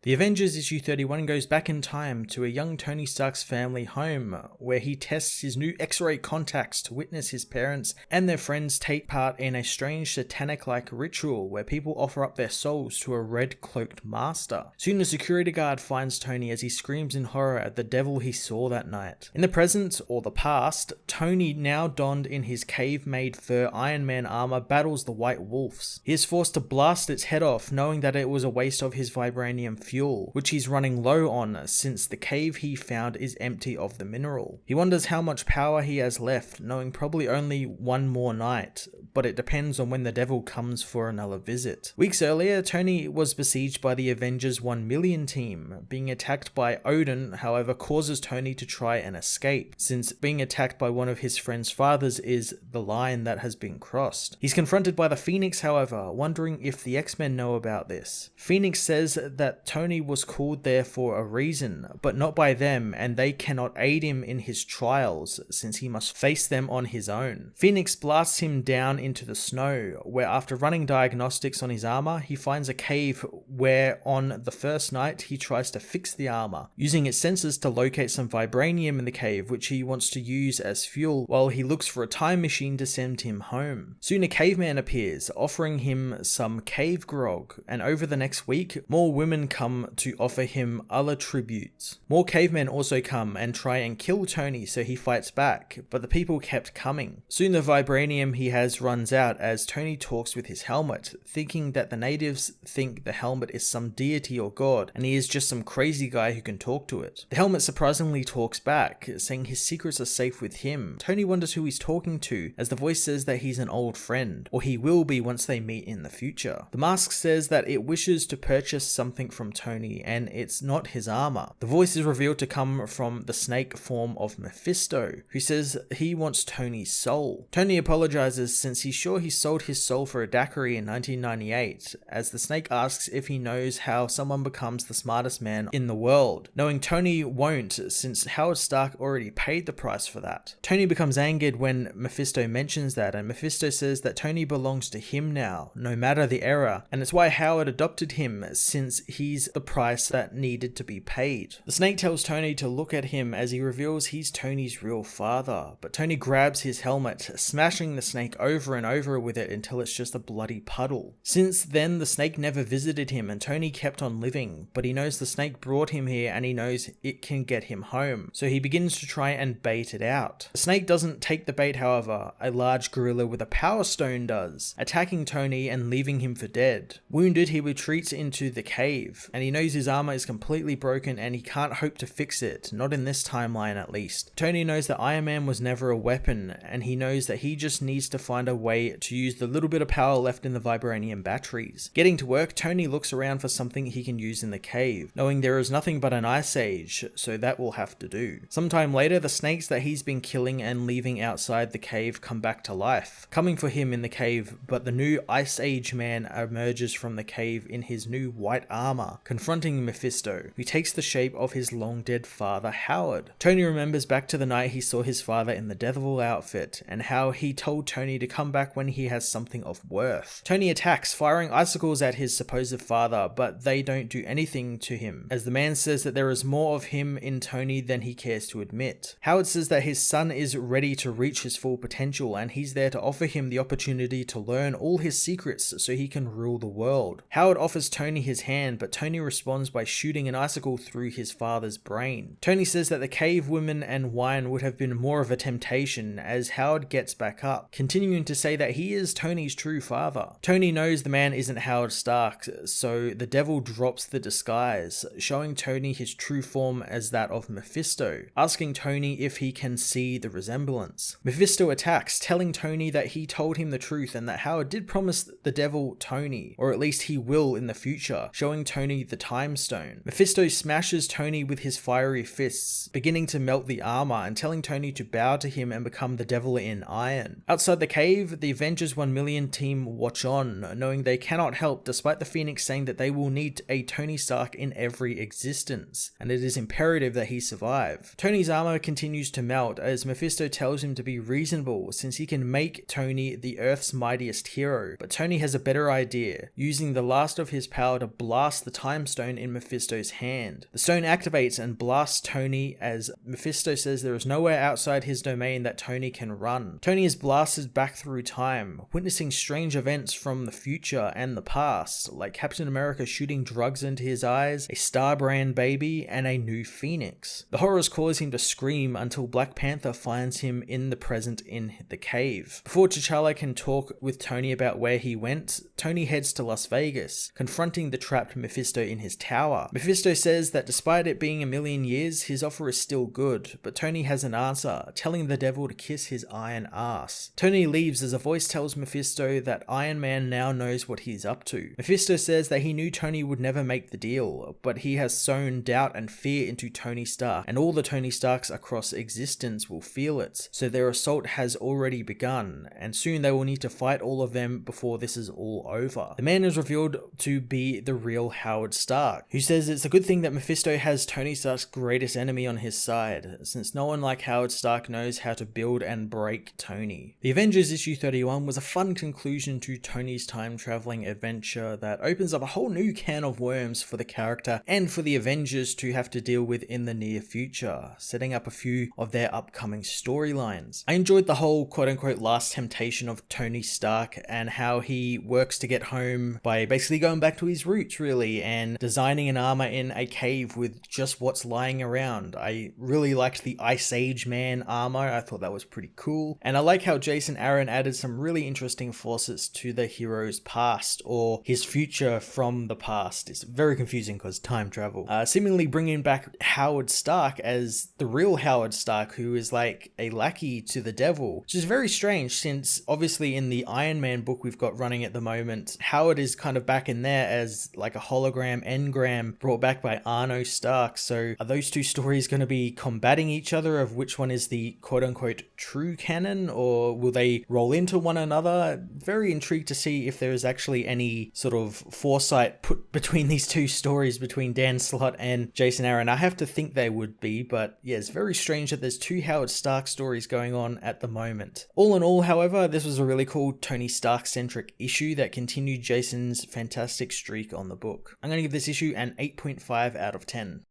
The Avengers Issue 31 goes back in time to a young Tony Stark's family home, where he tests his new X-ray contacts to witness his parents and their friends take part in a strange satanic-like ritual where people offer up their souls to a red-cloaked master. Soon a security guard finds Tony as he screams in horror at the devil he saw that night. In the present, or the past, Tony, now donned in his cave-made fur Iron Man armor, battles the White Wolves. He is forced to blast its head off, knowing that it was a waste of his vibranium fuel, which he's running low on since the cave he found is empty of the mineral. He wonders how much power he has left, knowing probably only one more night, but it depends on when the devil comes for another visit. Weeks earlier, Tony was besieged by the Avengers 1 million team. Being attacked by Odin, however, causes Tony to try and escape, since being attacked by one of his friend's fathers is the line that has been crossed. He's confronted by the Phoenix, however, wondering if the X-Men know about this. Phoenix says that Tony was called there for a reason, but not by them, and they cannot aid him in his trials since he must face them on his own. Phoenix blasts him down into the snow, where after running diagnostics on his armor, he finds a cave where on the first night he tries to fix the armor, using its sensors to locate some vibranium in the cave which he wants to use as fuel while he looks for a time machine to send him home. Soon a caveman appears, offering him some cave grog, and over the next week, more women come to offer him other tributes. More cavemen also come and try and kill Tony, so he fights back, but the people kept coming. Soon the vibranium he has runs out as Tony talks with his helmet, thinking that the natives think the helmet is some deity or god, and he is just some crazy guy who can talk to it. The helmet surprisingly talks back, saying his secrets are safe with him. Tony wonders who he's talking to, as the voice says that he's an old friend, or he will be once they meet in the future. The mask says that it wishes to purchase something from Tony, and it's not his armor. The voice is revealed to come from the snake form of Mephisto, who says he wants Tony's soul. Tony apologizes since he's sure he sold his soul for a daiquiri in 1998, as the snake asks if he knows how someone becomes the smartest man in the world, knowing Tony won't since Howard Stark already paid the price for that. Tony becomes angered when Mephisto mentions that, and Mephisto says that Tony belongs to him now, no matter the error, and it's why Howard adopted him since he's the price that needed to be paid. The snake tells Tony to look at him as he reveals he's Tony's real father, but Tony grabs his helmet, smashing the snake over and over with it until it's just a bloody puddle. Since then, the snake never visited him and Tony kept on living, but he knows the snake brought him here and he knows it can get him home, so he begins to try and bait it out. The snake doesn't take the bait, however. A large gorilla with a power stone does, attacking Tony and leaving him for dead. Wounded, he retreats into the cave, and he knows his armor is completely broken and he can't hope to fix it, not in this timeline at least. Tony knows that Iron Man was never a weapon, and he knows that he just needs to find a way to use the little bit of power left in the vibranium batteries. Getting to work, Tony looks around for something he can use in the cave, knowing there is nothing but an ice age, so that will have to do. Sometime later, the snakes that he's been killing and leaving outside the cave come back to life, coming for him in the cave, but the new Ice Age man emerges from the cave in his new white armor, confronting Mephisto, who takes the shape of his long dead father Howard. Tony remembers back to the night he saw his father in the devil outfit, and how he told Tony to come back when he has something of worth. Tony attacks, firing icicles at his supposed father, but they don't do anything to him, as the man says that there is more of him in Tony than he cares to admit. Howard says that his son is ready to reach his full potential, and he's there to offer him the opportunity to learn all his secrets so he can rule the world. Howard offers Tony his hand, but Tony responds by shooting an icicle through his father's brain. Tony says that the cave women and wine would have been more of a temptation, as Howard gets back up, continuing to say that he is Tony's true father. Tony knows the man isn't Howard Stark, so the devil drops the disguise, showing Tony his true form as that of Mephisto, asking Tony if he can see the resemblance. Mephisto attacks, telling Tony that he told him the truth and that Howard did promise the devil Tony, or at least he will in the future, showing Tony the time stone. Mephisto smashes Tony with his fiery fists, beginning to melt the armor and telling Tony to bow to him and become the devil in iron. Outside the cave, leave, the Avengers 1 million team watch on, knowing they cannot help despite the Phoenix saying that they will need a Tony Stark in every existence, and it is imperative that he survive. Tony's armor continues to melt as Mephisto tells him to be reasonable since he can make Tony the Earth's mightiest hero, but Tony has a better idea, using the last of his power to blast the time stone in Mephisto's hand. The stone activates and blasts Tony as Mephisto says there is nowhere outside his domain that Tony can run. Tony is blasted back through time, witnessing strange events from the future and the past, like Captain America shooting drugs into his eyes, a Star Brand baby, and a new Phoenix. The horrors cause him to scream until Black Panther finds him in the present in the cave. Before T'Challa can talk with Tony about where he went, Tony heads to Las Vegas, confronting the trapped Mephisto in his tower. Mephisto says that despite it being a million years, his offer is still good, but Tony has an answer, telling the devil to kiss his iron ass. Tony leaves as a voice tells Mephisto that Iron Man now knows what he's up to. Mephisto says that he knew Tony would never make the deal, but he has sown doubt and fear into Tony Stark, and all the Tony Starks across existence will feel it, so their assault has already begun, and soon they will need to fight all of them before this is all over. The man is revealed to be the real Howard Stark, who says it's a good thing that Mephisto has Tony Stark's greatest enemy on his side, since no one like Howard Stark knows how to build and break Tony. The Avengers Issue 31 was a fun conclusion to Tony's time-traveling adventure that opens up a whole new can of worms for the character and for the Avengers to have to deal with in the near future, setting up a few of their upcoming storylines. I enjoyed the whole quote-unquote last temptation of Tony Stark and how he works to get home by basically going back to his roots really and designing an armor in a cave with just what's lying around. I really liked the Ice Age Man armor. I thought that was pretty cool. And I like how Jason Aaron added some really interesting facets to the hero's past or his future from the past. It's very confusing because time travel. Seemingly bringing back Howard Stark as the real Howard Stark, who is like a lackey to the devil, which is very strange since obviously in the Iron Man book we've got running at the moment, Howard is kind of back in there as like a hologram engram brought back by Arno Stark. So are those two stories going to be combating each other of which one is the quote-unquote true canon, or will they roll into one another? Very intrigued to see if there is actually any sort of foresight put between these two stories between Dan Slott and Jason Aaron. I have to think they would be, but yeah, it's very strange that there's two Howard Stark stories going on at the moment. All in all, however, this was a really cool Tony Stark-centric issue that continued Jason's fantastic streak on the book. I'm going to give this issue an 8.5 out of 10.